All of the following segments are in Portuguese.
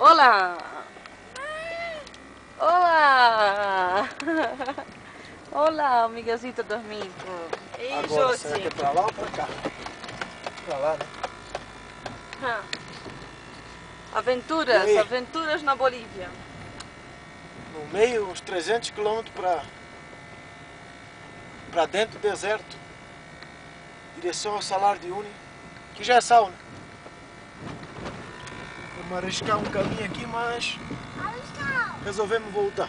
Olá! Olá! Olá, o Miguelzinho tá dormindo. Ei, agora, será que é pra lá ou pra cá? Pra lá, né? Aventuras, aventuras na Bolívia. No meio, uns 300 quilômetros pra dentro do deserto. Direção ao Salar de Uyuni, que já é sal, né? Vamos arriscar um caminho aqui, mas resolvemos voltar.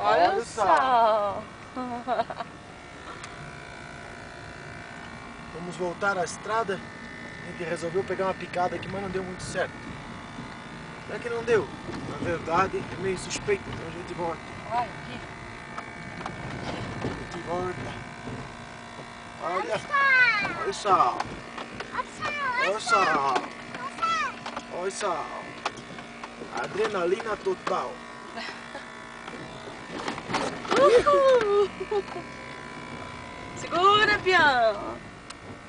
Olha o sol! Vamos voltar à estrada. A gente resolveu pegar uma picada aqui, mas não deu muito certo. Será que não deu? Na verdade, é meio suspeito, então a gente volta. Olha aqui. A gente volta. Olha o sol. Olha o sol. Olha o sol. Adrenalina total. Segura, peão!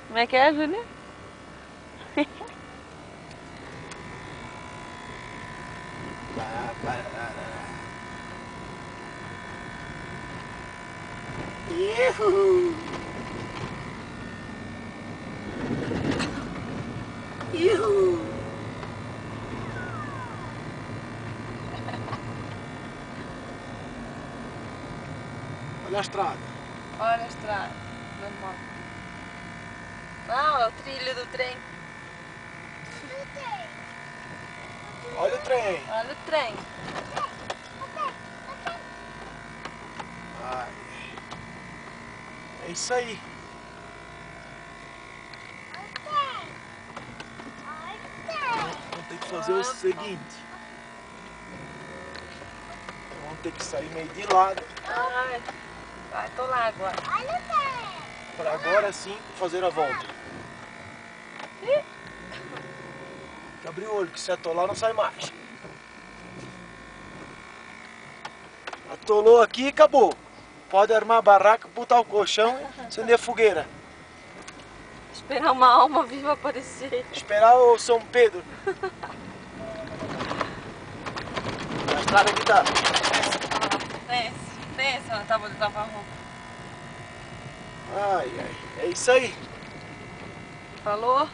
Como é que é, Júlia? Ihu! Ihu! Olha a estrada. Olha a estrada. Não, é o trilho do trem. Olha o trem. Olha o trem. Ai. É isso aí. Vamos ter que fazer o seguinte. Vamos ter que sair meio de lado. Ai, vai atolar agora. Para agora sim fazer a volta. Tem que abrir o olho, que se atolar não sai mais. Atolou aqui e acabou. Pode armar a barraca, botar o colchão e acender a fogueira. Esperar uma alma viva aparecer. Esperar o São Pedro. A estrada aqui tá. Desce na tábua de lavar roupa. Ai, ai. É isso aí. Falou?